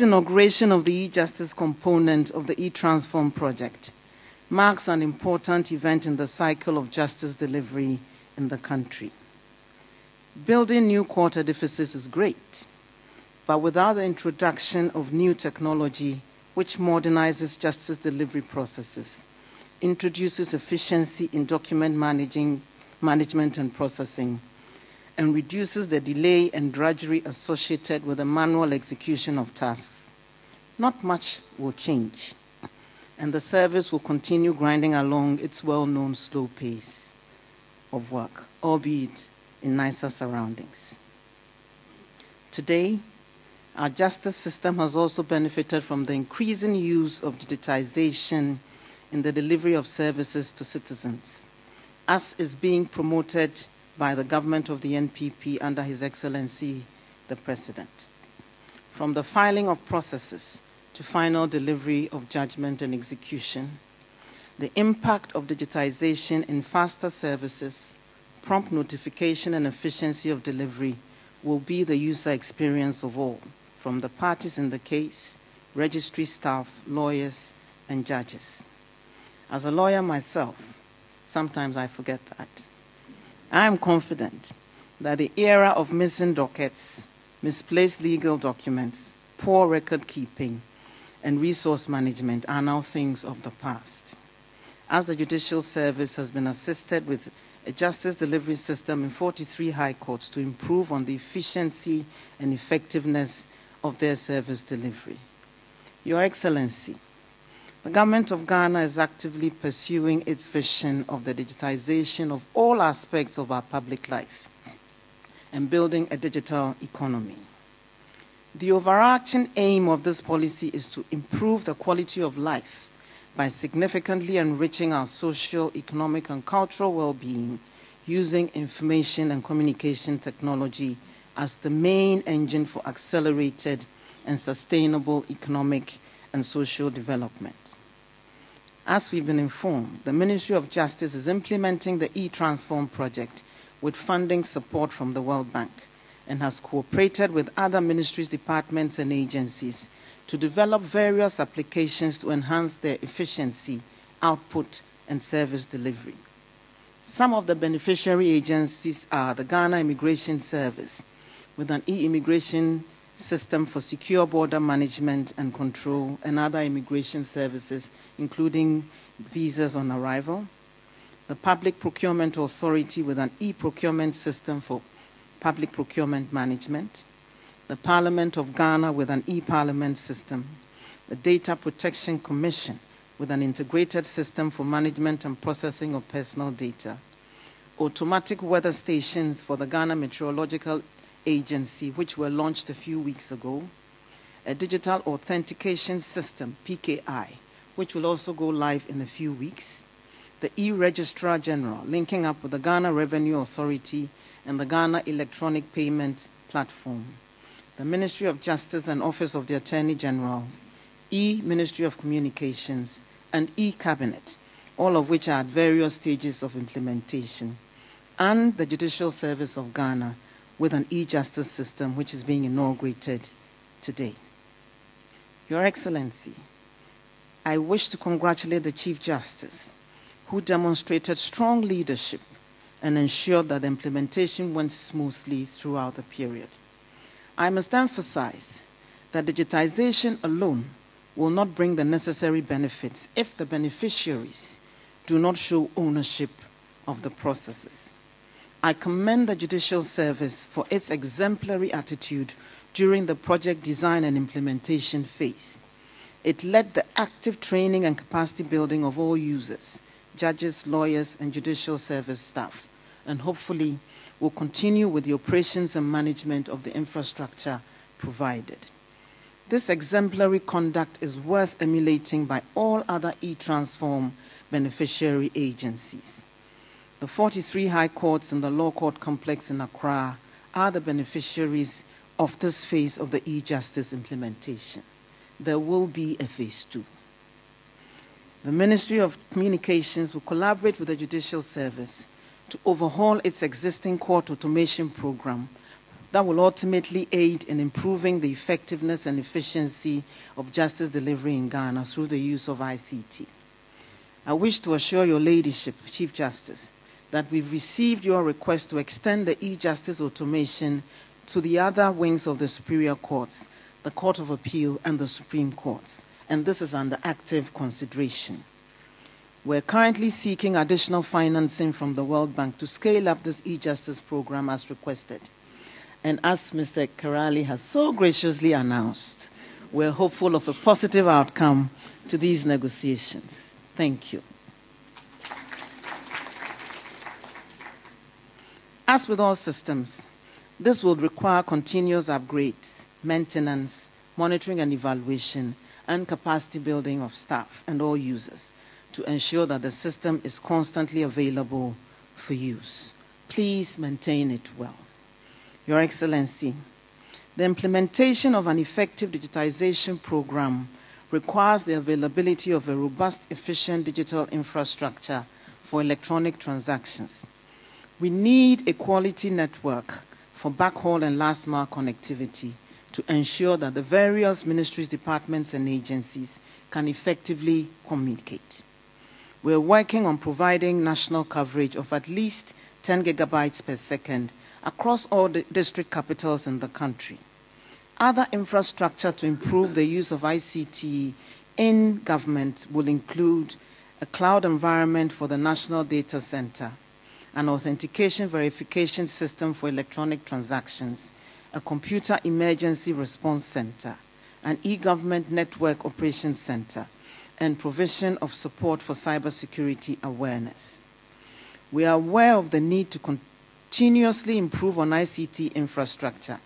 inauguration of the e-Justice component of the e-Transform project marks an important event in the cycle of justice delivery in the country. Building new court edifices is great, but without the introduction of new technology which modernizes justice delivery processes, introduces efficiency in document management and processing, and reduces the delay and drudgery associated with the manual execution of tasks, not much will change, and the service will continue grinding along its well-known slow pace of work, albeit in nicer surroundings. Today, our justice system has also benefited from the increasing use of digitization in the delivery of services to citizens, as is being promoted by the government of the NPP under His Excellency, the President. From the filing of processes to final delivery of judgment and execution, the impact of digitization in faster services, prompt notification and efficiency of delivery will be the user experience of all, from the parties in the case, registry staff, lawyers, and judges. As a lawyer myself, sometimes I forget that. I am confident that the era of missing dockets, misplaced legal documents, poor record keeping, and resource management are now things of the past. As the Judicial Service has been assisted with a justice delivery system in 43 high courts to improve on the efficiency and effectiveness of their service delivery. Your Excellency, the Government of Ghana is actively pursuing its vision of the digitization of all aspects of our public life and building a digital economy. The overarching aim of this policy is to improve the quality of life by significantly enriching our social, economic, and cultural well-being using information and communication technology as the main engine for accelerated and sustainable economic and social development. As we've been informed, the Ministry of Justice is implementing the e-Transform project with funding support from the World Bank and has cooperated with other ministries, departments, and agencies to develop various applications to enhance their efficiency, output, and service delivery. Some of the beneficiary agencies are the Ghana Immigration Service, with an e-immigration system for secure border management and control, and other immigration services, including visas on arrival. The Public Procurement Authority with an e-procurement system for public procurement management. The Parliament of Ghana with an e-parliament system. The Data Protection Commission with an integrated system for management and processing of personal data. Automatic weather stations for the Ghana Meteorological Agency, which were launched a few weeks ago, a digital authentication system, PKI, which will also go live in a few weeks, the e-Registrar General, linking up with the Ghana Revenue Authority and the Ghana Electronic Payment Platform, the Ministry of Justice and Office of the Attorney General, e-Ministry of Communications, and e-Cabinet, all of which are at various stages of implementation, and the Judicial Service of Ghana, with an e-justice system which is being inaugurated today. Your Excellency, I wish to congratulate the Chief Justice, who demonstrated strong leadership and ensured that the implementation went smoothly throughout the period. I must emphasize that digitization alone will not bring the necessary benefits if the beneficiaries do not show ownership of the processes. I commend the Judicial Service for its exemplary attitude during the project design and implementation phase. It led the active training and capacity building of all users, judges, lawyers, and Judicial Service staff, and hopefully will continue with the operations and management of the infrastructure provided. This exemplary conduct is worth emulating by all other e-Transform beneficiary agencies. The 43 high courts and the law court complex in Accra are the beneficiaries of this phase of the e-justice implementation. There will be a phase 2. The Ministry of Communications will collaborate with the Judicial Service to overhaul its existing court automation program that will ultimately aid in improving the effectiveness and efficiency of justice delivery in Ghana through the use of ICT. I wish to assure your ladyship, Chief Justice, that we've received your request to extend the e-justice automation to the other wings of the Superior Courts, the Court of Appeal, and the Supreme Courts, and this is under active consideration. We're currently seeking additional financing from the World Bank to scale up this e-justice program as requested. And as Mr. Karali has so graciously announced, we're hopeful of a positive outcome to these negotiations. Thank you. As with all systems, this will require continuous upgrades, maintenance, monitoring and evaluation, and capacity building of staff and all users to ensure that the system is constantly available for use. Please maintain it well. Your Excellency, the implementation of an effective digitization program requires the availability of a robust, efficient digital infrastructure for electronic transactions. We need a quality network for backhaul and last-mile connectivity to ensure that the various ministries, departments, and agencies can effectively communicate. We're working on providing national coverage of at least 10 gigabytes per second across all the district capitals in the country. Other infrastructure to improve the use of ICT in government will include a cloud environment for the National Data Center, an authentication verification system for electronic transactions, a computer emergency response center, an e-government network operations center, and provision of support for cybersecurity awareness. We are aware of the need to continuously improve on ICT infrastructure